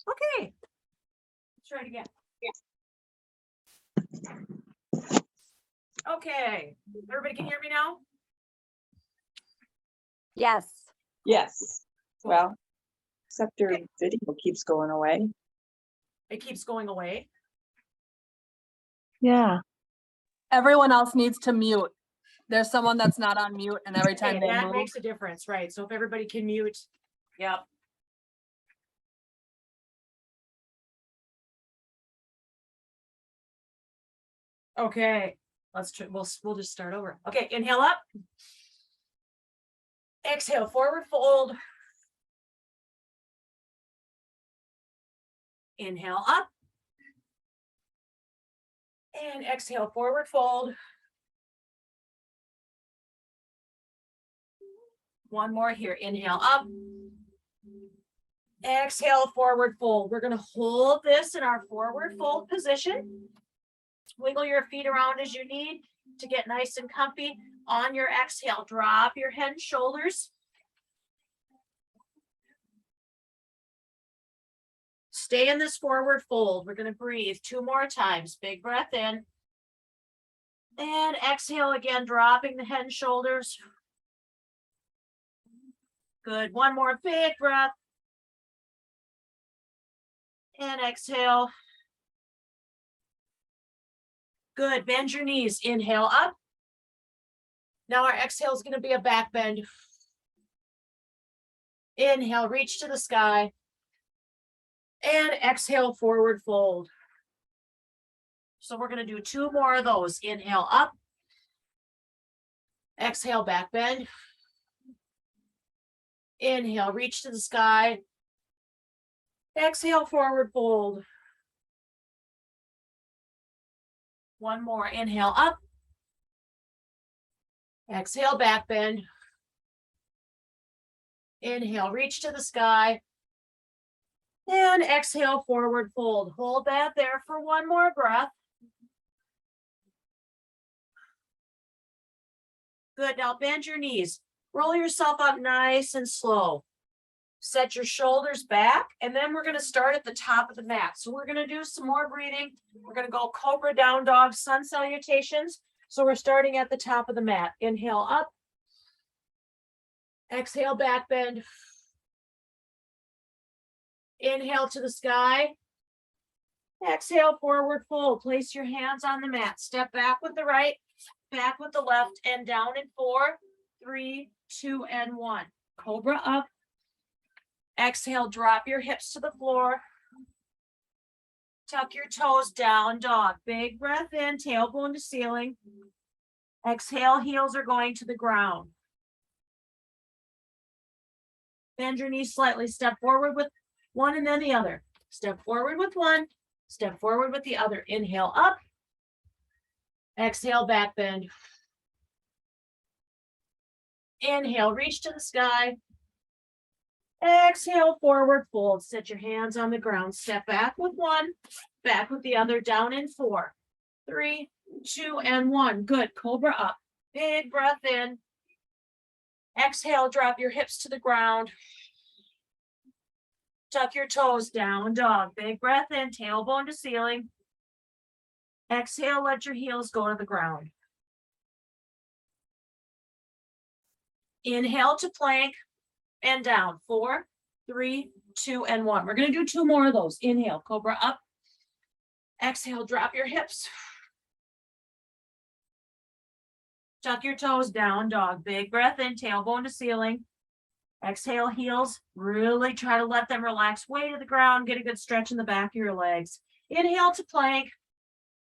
Okay. Let's try it again. Okay, everybody can hear me now? Yes. Yes, well, except your video keeps going away. It keeps going away. Yeah. Everyone else needs to mute. There's someone that's not on mute and every time Okay, they that move. makes a difference, right? So if everybody can mute, yep. Okay, let's try, we'll just start over. Okay, inhale up. Exhale, forward fold. Inhale up. And exhale, forward fold. One more here, inhale up. Exhale, forward fold. We're gonna hold this in our forward fold position. Wiggle your feet around as you need to get nice and comfy. On your exhale, drop your head and shoulders. Stay in this forward fold. We're gonna breathe 2 more times. Big breath in. And exhale again, dropping the head and shoulders. Good, one more big breath. And exhale. Good, bend your knees, inhale up. Now our exhale is gonna be a back bend. Inhale, reach to the sky. And exhale, forward fold. So we're gonna do 2 more of those. Inhale up. Exhale, back bend. Inhale, reach to the sky. Exhale, forward fold. One more, inhale up. Exhale, back bend. Inhale, reach to the sky. And exhale, forward fold. Hold that there for one more breath. Good, now bend your knees. Roll yourself up nice and slow. Set your shoulders back, and then we're gonna start at the top of the mat. So we're gonna do some more breathing. We're gonna go cobra, down dog, sun salutations. So we're starting at the top of the mat. Inhale up. Exhale, back bend. Inhale to the sky. Exhale, forward fold. Place your hands on the mat. Step back with the right, back with the left, and down in 4, 3, 2, and 1. Cobra up. Exhale, drop your hips to the floor. Tuck your toes, down dog. Big breath in, tailbone to ceiling. Exhale, heels are going to the ground. Bend your knees slightly. Step forward with one and then the other. Step forward with one, step forward with the other. Inhale up. Exhale, back bend. Inhale, reach to the sky. Exhale, forward fold. Set your hands on the ground. Step back with one, back with the other, down in 4, 3, 2, and 1. Good, cobra up. Big breath in. Exhale, drop your hips to the ground. Tuck your toes, down dog. Big breath in, tailbone to ceiling. Exhale, let your heels go to the ground. Inhale to plank and down. 4, 3, 2, and 1. We're gonna do 2 more of those. Inhale, cobra up. Exhale, drop your hips. Tuck your toes, down dog. Big breath in, tailbone to ceiling. Exhale, heels. Really try to let them relax. Way to the ground. Get a good stretch in the back of your legs. Inhale to plank.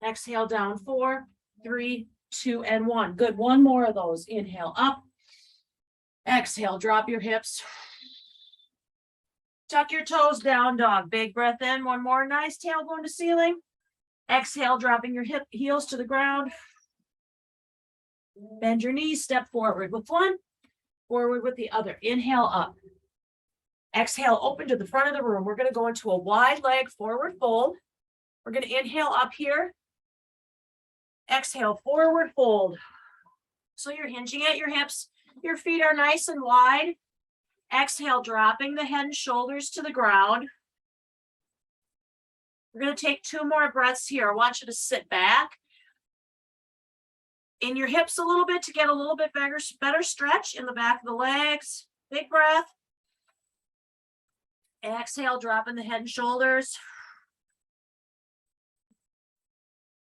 Exhale down. 4, 3, 2, and 1. Good. 1 more of those. Inhale up. Exhale, drop your hips. Tuck your toes, down dog. Big breath in. 1 more. Nice tailbone to ceiling. Exhale, dropping your heels to the ground. Bend your knees. Step forward with one. Forward with the other. Inhale up. Exhale, open to the front of the room. We're going to go into a wide leg forward fold. We're going to inhale up here. Exhale, forward fold. So you're hinging at your hips. Your feet are nice and wide. Exhale, dropping the head and shoulders to the ground. We're gonna take 2 more breaths here. I want you to sit back. In your hips a little bit to get a little bit better stretch in the back of the legs. Big breath. Exhale, dropping the head and shoulders.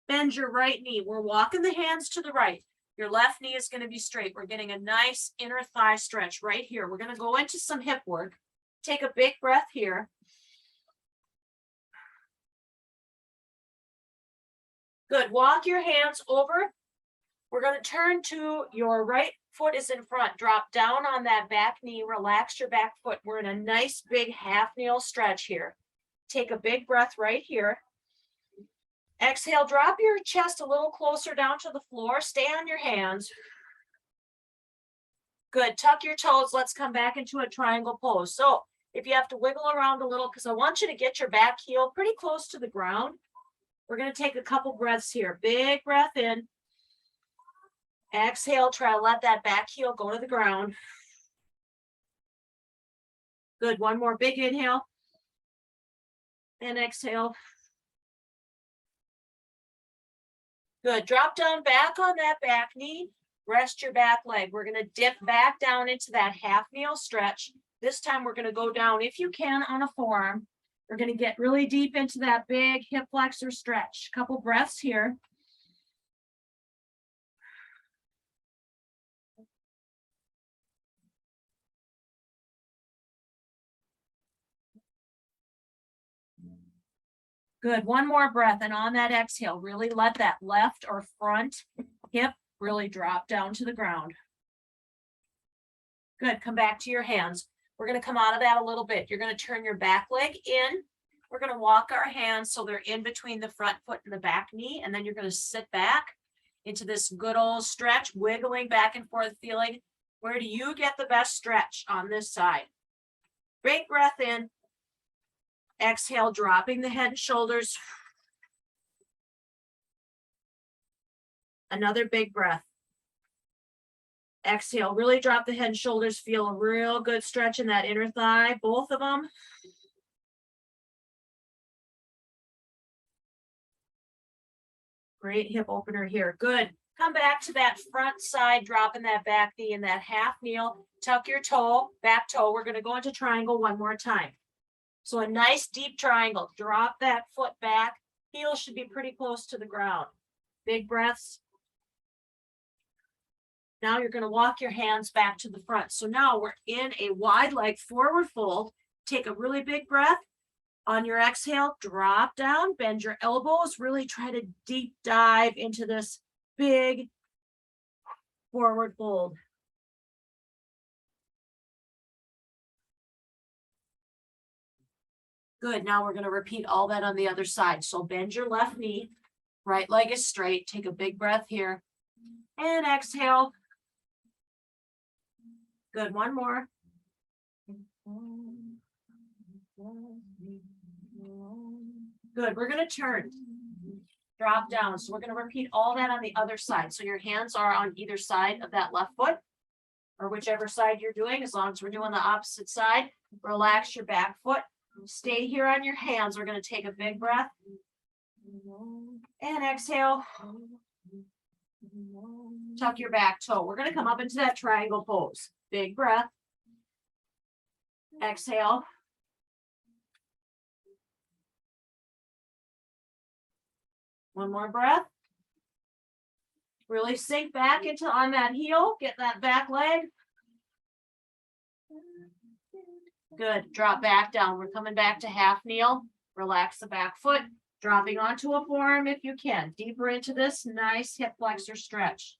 Bend your right knee. We're walking the hands to the right. Your left knee is going to be straight. We're getting a nice inner thigh stretch right here. We're going to go into some hip work. Take a big breath here. Good. Walk your hands over. We're going to turn to your right foot is in front. Drop down on that back knee. Relax your back foot. We're in a nice big half kneel stretch here. Take a big breath right here. Exhale, drop your chest a little closer down to the floor. Stay on your hands. Good. Tuck your toes. Let's come back into a triangle pose. So if you have to wiggle around a little, because I want you to get your back heel pretty close to the ground. We're going to take a couple breaths here. Big breath in. Exhale, try to let that back heel go to the ground. Good. One more big inhale. And exhale. Good. Drop down back on that back knee. Rest your back leg. We're going to dip back down into that half kneel stretch. This time we're going to go down, if you can, on a forearm. We're going to get really deep into that big hip flexor stretch. Couple breaths here. Good. One more breath. And on that exhale, really let that left or front hip really drop down to the ground. Good. Come back to your hands. We're going to come out of that a little bit. You're going to turn your back leg in. We're going to walk our hands so they're in between the front foot and the back knee. And then you're going to sit back into this good old stretch, wiggling back and forth, feeling where do you get the best stretch on this side. Big breath in. Exhale, dropping the head and shoulders. Another big breath. Exhale, really drop the head and shoulders. Feel a real good stretch in that inner thigh, both of them. Great hip opener here. Good. Come back to that front side, dropping that back knee in that half kneel. Tuck your toe, back toe. We're going to go into triangle one more time. So a nice deep triangle. Drop that foot back. Heel should be pretty close to the ground. Big breaths. Now you're going to walk your hands back to the front. So now we're in a wide leg forward fold. Take a really big breath. On your exhale, drop down, bend your elbows. Really try to deep dive into this big forward fold. Good. Now we're going to repeat all that on the other side. So bend your left knee. Right leg is straight. Take a big breath here. And exhale. Good. One more. Good. We're going to turn. Drop down. So we're going to repeat all that on the other side. So your hands are on either side of that left foot, or whichever side you're doing, as long as we're doing the opposite side. Relax your back foot. Stay here on your hands. We're going to take a big breath. And exhale. Tuck your back toe. We're going to come up into that triangle pose. Big breath. Exhale. One more breath. Really sink back into on that heel. Get that back leg. Good. Drop back down. We're coming back to half kneel. Relax the back foot. Dropping onto a forearm if you can. Deeper into this nice hip flexor stretch.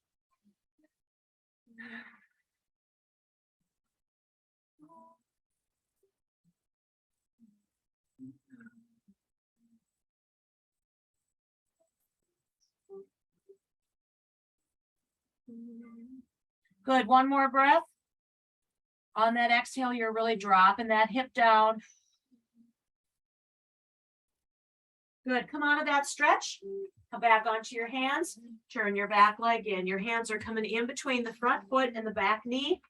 Good. One more breath. On that exhale, you're really dropping that hip down. Good. Come out of that stretch. Come back onto your hands. Turn your back leg in. Your hands are coming in between the front foot and the back knee.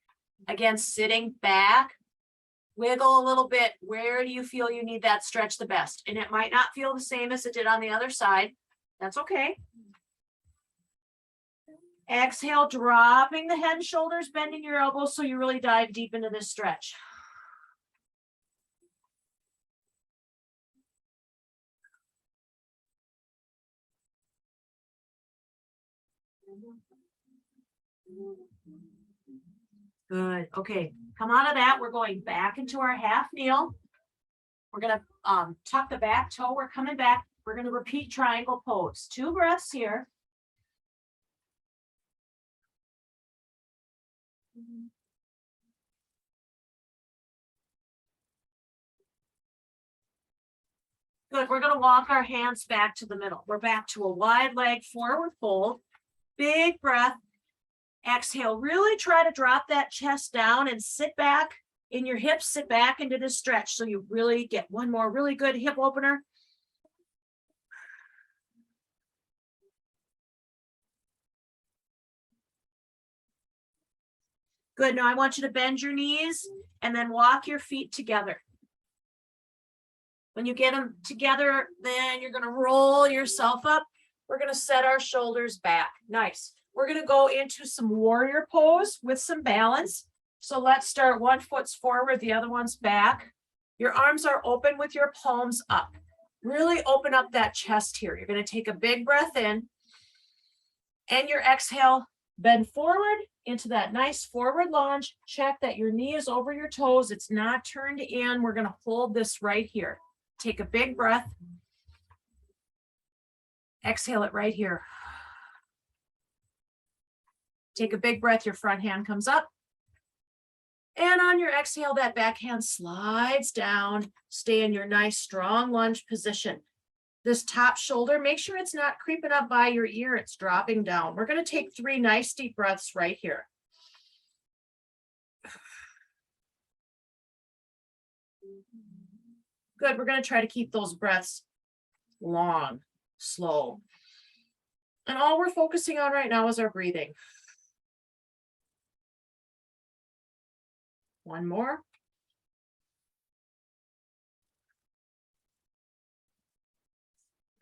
Again, sitting back. Wiggle a little bit. Where do you feel you need that stretch the best? And it might not feel the same as it did on the other side. That's okay. Exhale, dropping the head and shoulders, bending your elbows so you really dive deep into this stretch. Good. Okay. Come out of that. We're going back into our half kneel. We're going to tuck the back toe. We're coming back. We're going to repeat triangle pose. 2 breaths here. Good. We're going to walk our hands back to the middle. We're back to a wide leg forward fold. Big breath. Exhale. Really try to drop that chest down and sit back in your hips. Sit back into this stretch so you really get one more really good hip opener. Good. Now I want you to bend your knees and then walk your feet together. When you get them together, then you're going to roll yourself up. We're going to set our shoulders back. Nice. We're going to go into some warrior pose with some balance. So let's start. One foot's forward, the other one's back. Your arms are open with your palms up. Really open up that chest here. You're going to take a big breath in and your exhale, bend forward into that nice forward lunge. Check that your knee is over your toes. It's not turned in. We're going to hold this right here. Take a big breath. Exhale it right here. Take a big breath. Your front hand comes up. And on your exhale, that back hand slides down. Stay in your nice, strong lunge position. This top shoulder, make sure it's not creeping up by your ear. It's dropping down. We're going to take 3 nice deep breaths right here. Good. We're going to try to keep those breaths long, slow. And all we're focusing on right now is our breathing. One more.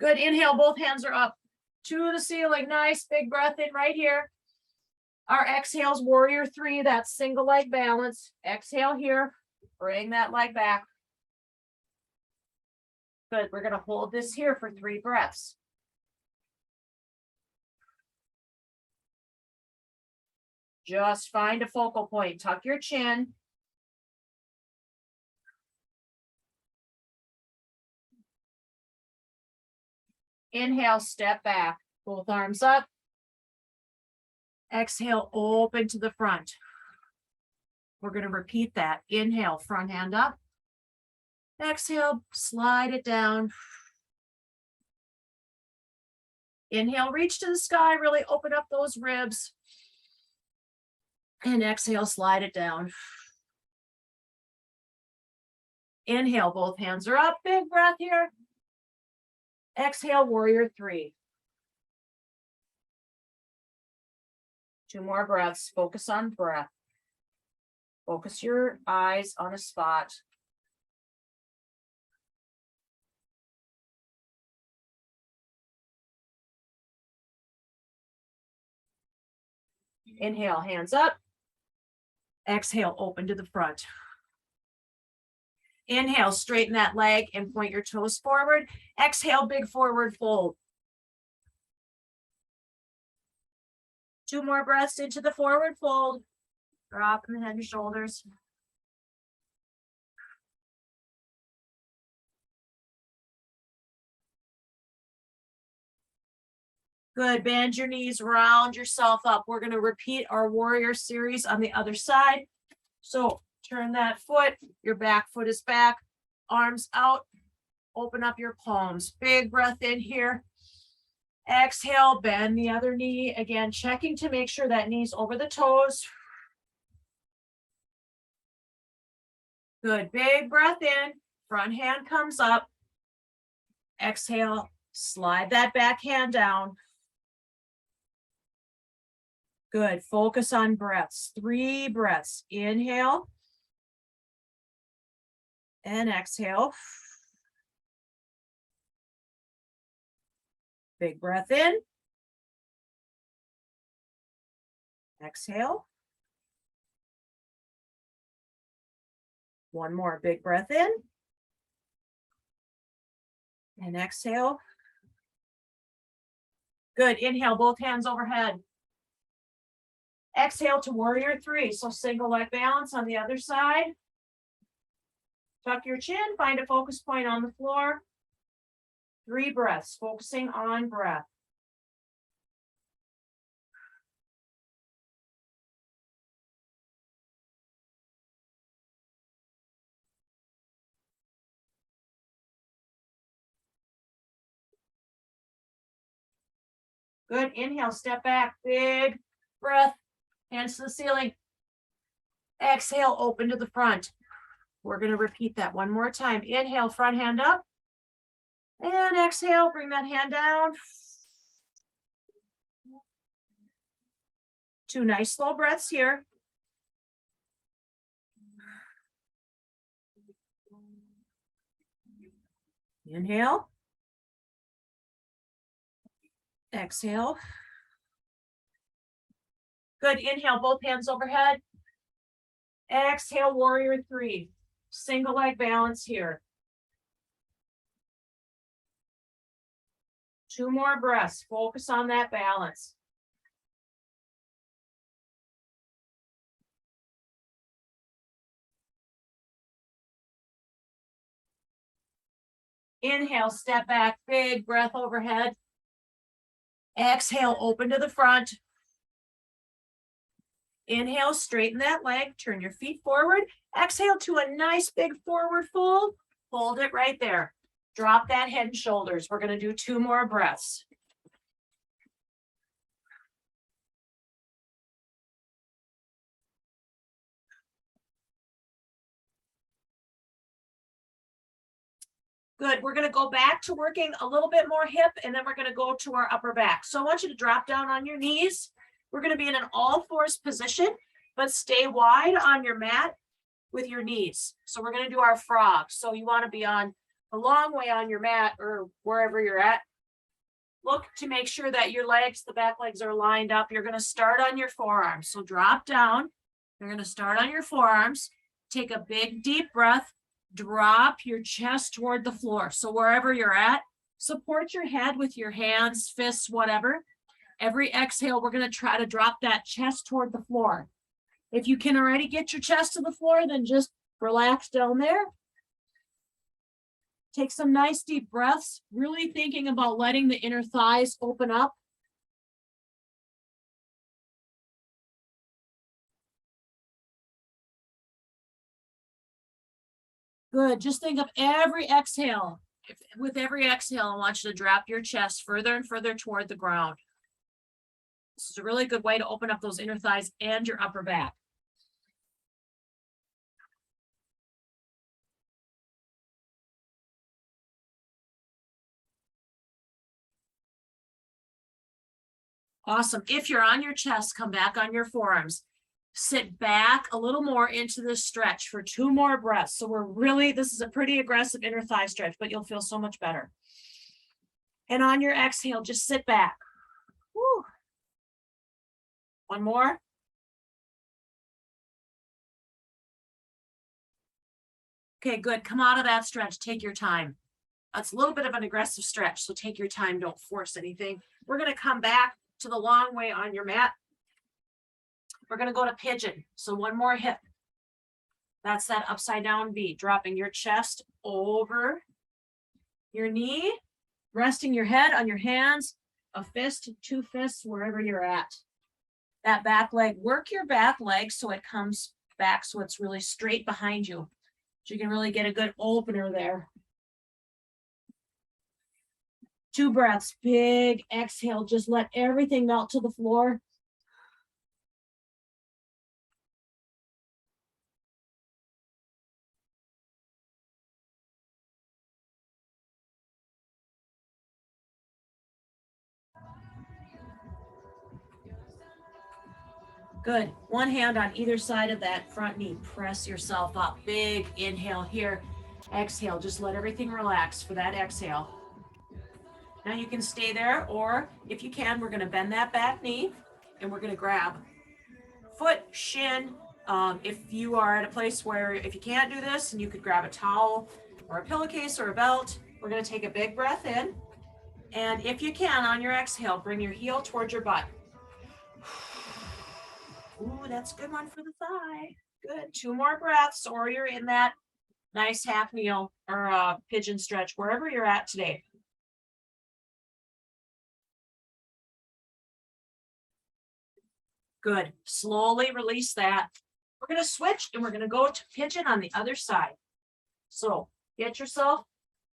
Good. Inhale. Both hands are up to the ceiling. Nice. Big breath in right here. Our exhales, warrior 3. That's single leg balance. Exhale here. Bring that leg back. Good. We're going to hold this here for 3 breaths. Just find a focal point. Tuck your chin. Inhale, step back. Both arms up. Exhale, open to the front. We're going to repeat that. Inhale, front hand up. Exhale, slide it down. Inhale, reach to the sky, really open up those ribs. And exhale, slide it down. Inhale, both hands are up. Big breath here. Exhale, warrior 3. 2 more breaths. Focus on breath. Focus your eyes on a spot. Inhale, hands up. Exhale, open to the front. Inhale, straighten that leg and point your toes forward. Exhale, big forward fold. 2 more breaths into the forward fold. Drop the head and shoulders. Good. Bend your knees, round yourself up. We're going to repeat our warrior series on the other side. So turn that foot. Your back foot is back. Arms out. Open up your palms. Big breath in here. Exhale, bend the other knee. Again, checking to make sure that knee's over the toes. Good. Big breath in. Front hand comes up. Exhale, slide that back hand down. Good. Focus on breaths. 3 breaths. Inhale. And exhale. Big breath in. Exhale. One more big breath in. And exhale. Good. Inhale, both hands overhead. Exhale to warrior three. So single leg balance on the other side. Tuck your chin, find a focus point on the floor. 3 breaths, focusing on breath. Good. Inhale, step back, big breath, hands to the ceiling. Exhale, open to the front. We're going to repeat that one more time. Inhale, front hand up. And exhale, bring that hand down. 2 nice slow breaths here. Inhale. Exhale. Good. Inhale, both hands overhead. Exhale, warrior three. Single leg balance here. 2 more breaths. Focus on that balance. Inhale, step back, big breath overhead. Exhale, open to the front. Inhale, straighten that leg, turn your feet forward. Exhale to a nice big forward fold. Hold it right there. Drop that head and shoulders. We're going to do 2 more breaths. Good. We're going to go back to working a little bit more hip, and then we're going to go to our upper back. So I want you to drop down on your knees. We're going to be in an all-fours position, but stay wide on your mat with your knees. So we're going to do our frog. So you want to be on a long way on your mat or wherever you're at. Look to make sure that your legs, the back legs are lined up. You're going to start on your forearms. So drop down. You're going to start on your forearms. Take a big deep breath. Drop your chest toward the floor. So wherever you're at, support your head with your hands, fists, whatever. Every exhale, we're going to try to drop that chest toward the floor. If you can already get your chest to the floor, then just relax down there. Take some nice deep breaths, really thinking about letting the inner thighs open up. Good. Just think of every exhale. With every exhale, I want you to drop your chest further and further toward the ground. This is a really good way to open up those inner thighs and your upper back. Awesome. If you're on your chest, come back on your forearms. Sit back a little more into this stretch for 2 more breaths. So this is a pretty aggressive inner thigh stretch, but you'll feel so much better. And on your exhale, just sit back. Woo. 1 more. Okay, good. Come out of that stretch. Take your time. That's a little bit of an aggressive stretch, so take your time. Don't force anything. We're going to come back to the long way on your mat. We're going to go to pigeon. So 1 more hip. That's that upside down V, dropping your chest over your knee, resting your head on your hands, a fist, 2 fists, wherever you're at. That back leg, work your back leg so it comes back so it's really straight behind you. So you can really get a good opener there. 2 breaths, big exhale. Just let everything melt to the floor. Good. 1 hand on either side of that front knee. Press yourself up. Big inhale here. Exhale, just let everything relax for that exhale. Now you can stay there, or if you can, we're gonna bend that back knee and we're gonna grab foot, shin. If you are at a place where if you can't do this, and you could grab a towel or a pillowcase or a belt, we're gonna take a big breath in. And if you can, on your exhale, bring your heel towards your butt. Ooh, that's a good one for the thigh. Good, 2 more breaths, or you're in that nice half kneel or pigeon stretch, wherever you're at today. Good. Slowly release that. We're going to switch and we're going to go to pigeon on the other side. So get yourself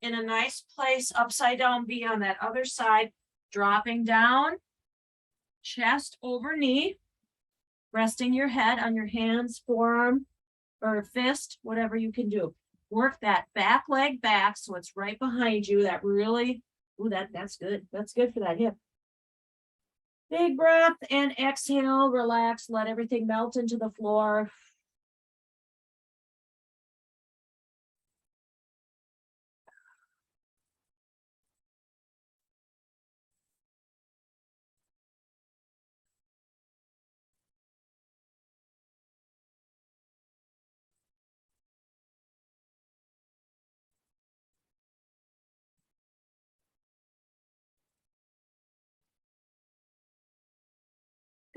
in a nice place, upside down V on that other side, dropping down, chest over knee, resting your head on your hands, forearm, or fist, whatever you can do. Work that back leg back so it's right behind you. That really, ooh, that's good. That's good for that hip. Big breath and exhale, relax, let everything melt into the floor.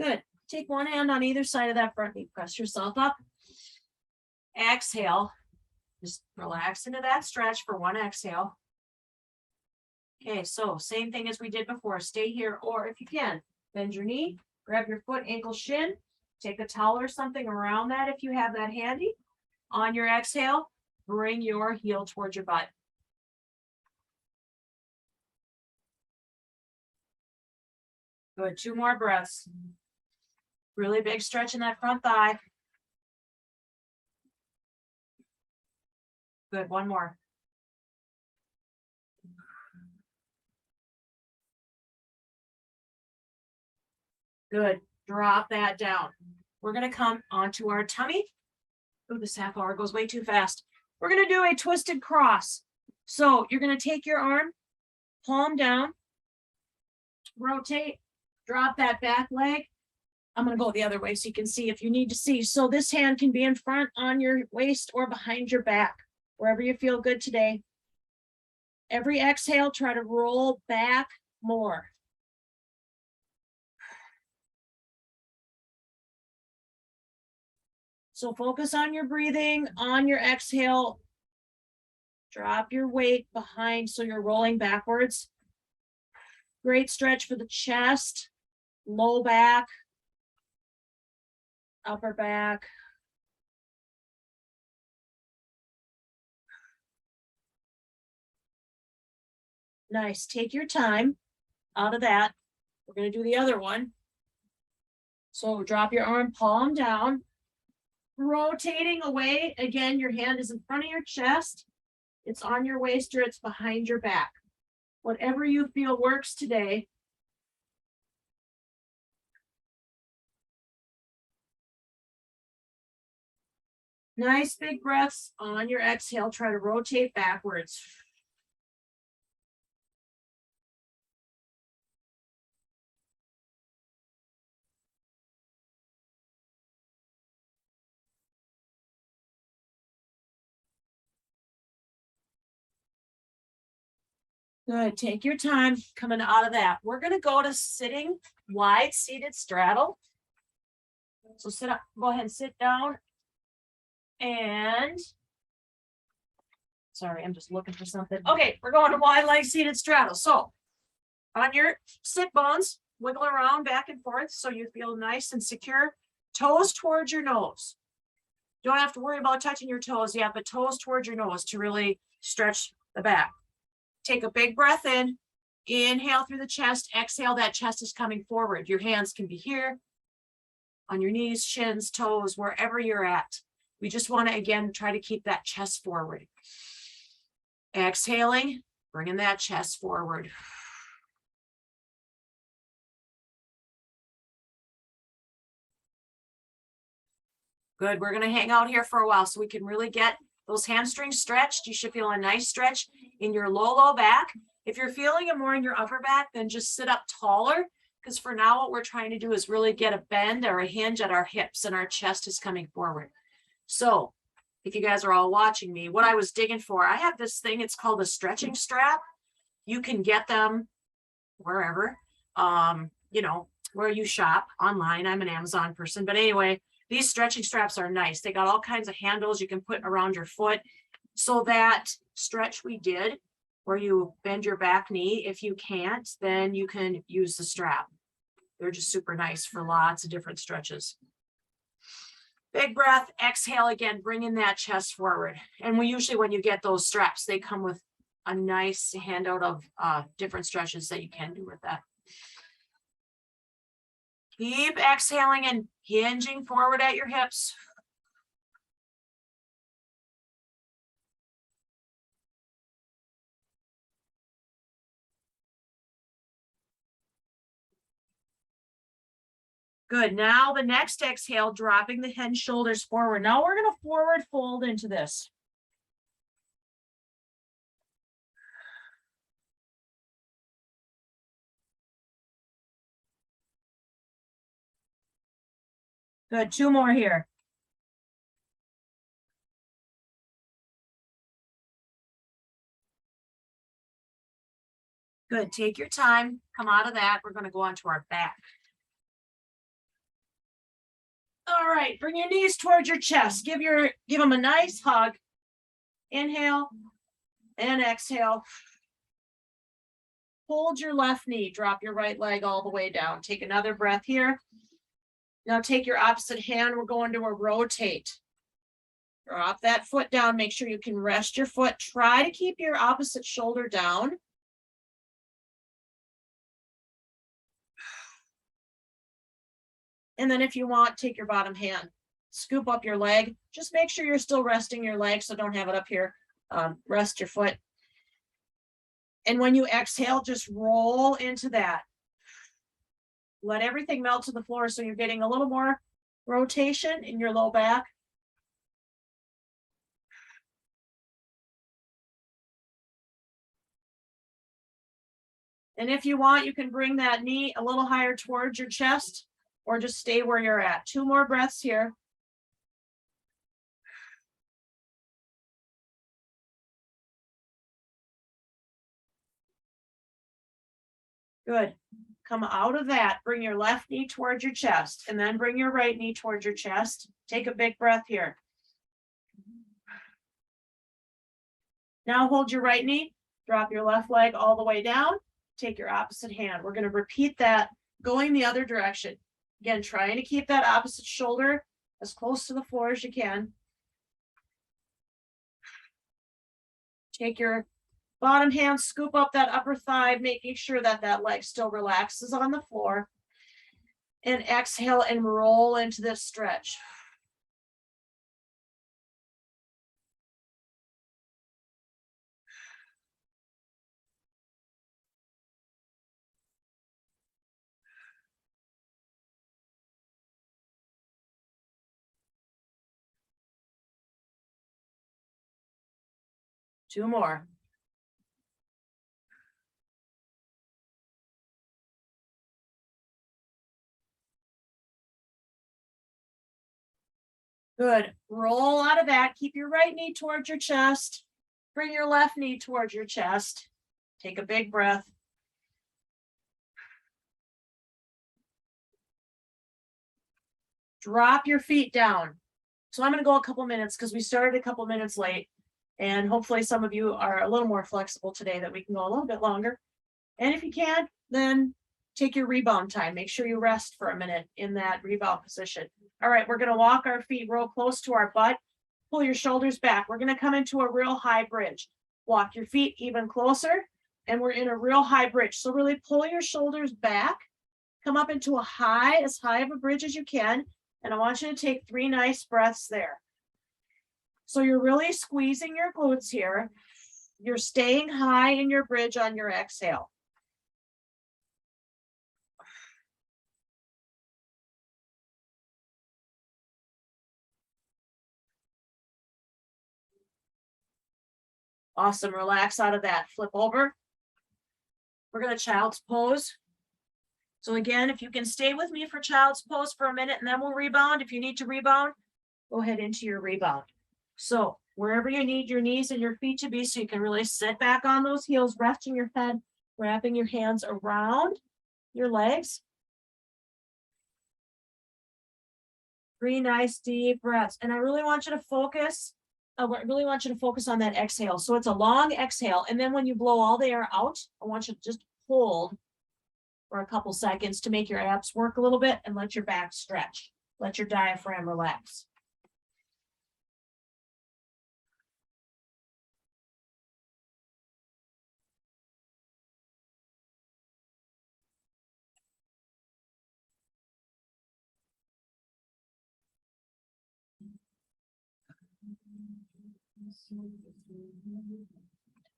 Good. Take one hand on either side of that front knee. Press yourself up. Exhale. Just relax into that stretch for one exhale. Okay, so same thing as we did before. Stay here, or if you can, bend your knee, grab your foot, ankle, shin, take a towel or something around that if you have that handy. On your exhale, bring your heel towards your butt. Good, 2 more breaths. Really big stretch in that front thigh. Good, 1 more. Good, drop that down. We're gonna come onto our tummy. Oh, this half hour goes way too fast. We're gonna do a twisted cross. So you're gonna take your arm, palm down, rotate, drop that back leg. I'm going to go the other way so you can see if you need to see. So this hand can be in front on your waist or behind your back, wherever you feel good today. Every exhale, try to roll back more. So focus on your breathing, on your exhale. Drop your weight behind so you're rolling backwards. Great stretch for the chest, low back, upper back. Nice. Take your time out of that. We're going to do the other one. So drop your arm, palm down, rotating away. Again, your hand is in front of your chest. It's on your waist or it's behind your back. Whatever you feel works today. Nice big breaths on your exhale. Try to rotate backwards. Good. Take your time coming out of that. We're going to go to sitting wide seated straddle. So sit up, go ahead and sit down. And sorry, I'm just looking for something. Okay, we're going to wide leg seated straddle. So on your sit bones, wiggle around back and forth so you feel nice and secure. Toes towards your nose. Don't have to worry about touching your toes yet, but toes towards your nose to really stretch the back. Take a big breath in. Inhale through the chest. Exhale, that chest is coming forward. Your hands can be here, on your knees, shins, toes, wherever you're at. We just want to, again, try to keep that chest forward. Exhaling, bringing that chest forward. Good. We're going to hang out here for a while so we can really get Those hamstrings stretched, you should feel a nice stretch in your low back. If you're feeling it more in your upper back, then just sit up taller. Because for now, what we're trying to do is really get a bend or a hinge at our hips and our chest is coming forward. So if you guys are all watching me, what I was digging for, I have this thing, it's called a stretching strap. You can get them wherever, you know, where you shop online. I'm an Amazon person, but anyway, these stretching straps are nice. They got all kinds of handles you can put around your foot. So that stretch we did where you bend your back knee, if you can't, then you can use the strap. They're just super nice for lots of different stretches. Big breath, exhale again, bringing that chest forward. And we usually, when you get those straps, they come with a nice handout of different stretches that you can do with that. Keep exhaling and hinging forward at your hips. Good. Now the next exhale, dropping the head and shoulders forward. Now we're going to forward fold into this. Good. 2 more here. Good. Take your time. Come out of that. We're going to go onto our back. All right. Bring your knees towards your chest. Give them a nice hug. Inhale and exhale. Hold your left knee. Drop your right leg all the way down. Take another breath here. Now take your opposite hand. We're going to a rotate. Drop that foot down. Make sure you can rest your foot. Try to keep your opposite shoulder down. And then if you want, take your bottom hand, scoop up your leg. Just make sure you're still resting your leg, so don't have it up here. Rest your foot. And when you exhale, just roll into that. Let everything melt to the floor so you're getting a little more rotation in your low back. And if you want, you can bring that knee a little higher towards your chest or just stay where you're at. 2 more breaths here. Good. Come out of that. Bring your left knee towards your chest and then bring your right knee towards your chest. Take a big breath here. Now hold your right knee. Drop your left leg all the way down. Take your opposite hand. We're going to repeat that going the other direction. Again, trying to keep that opposite shoulder as close to the floor as you can. Take your bottom hand, scoop up that upper thigh, making sure that that leg still relaxes on the floor. And exhale and roll into this stretch. Two more. Good. Roll out of that. Keep your right knee towards your chest. Bring your left knee towards your chest. Take a big breath. Drop your feet down. So I'm going to go a couple minutes because we started a couple minutes late. And hopefully some of you are a little more flexible today that we can go a little bit longer. And if you can, then take your rebound time. Make sure you rest for a minute in that rebound position. All right, we're going to walk our feet real close to our butt. Pull your shoulders back. We're going to come into a real high bridge. Walk your feet even closer. And we're in a real high bridge. So really pull your shoulders back. Come up into a high, as high of a bridge as you can. And I want you to take 3 nice breaths there. So you're really squeezing your glutes here. You're staying high in your bridge on your exhale. Awesome. Relax out of that. Flip over. We're gonna child's pose. So again, if you can stay with me for child's pose for a minute and then we'll rebound. If you need to rebound, go ahead into your rebound. So wherever you need your knees and your feet to be, so you can really sit back on those heels, resting your head, wrapping your hands around your legs. 3 nice deep breaths. And I really want you to focus. I really want you to focus on that exhale. So it's a long exhale. And then when you blow all the air out, I want you to just hold for a couple seconds to make your abs work a little bit and let your back stretch. Let your diaphragm relax.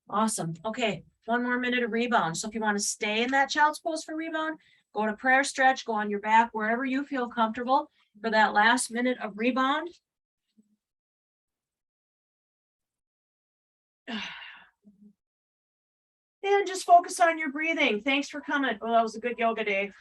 Awesome. Okay, 1 more minute of rebound. So if you want to stay in that child's pose for rebound, go to prayer stretch, go on your back, wherever you feel comfortable for that last minute of rebound. And just focus on your breathing. Thanks for coming. Well, that was a good yoga day.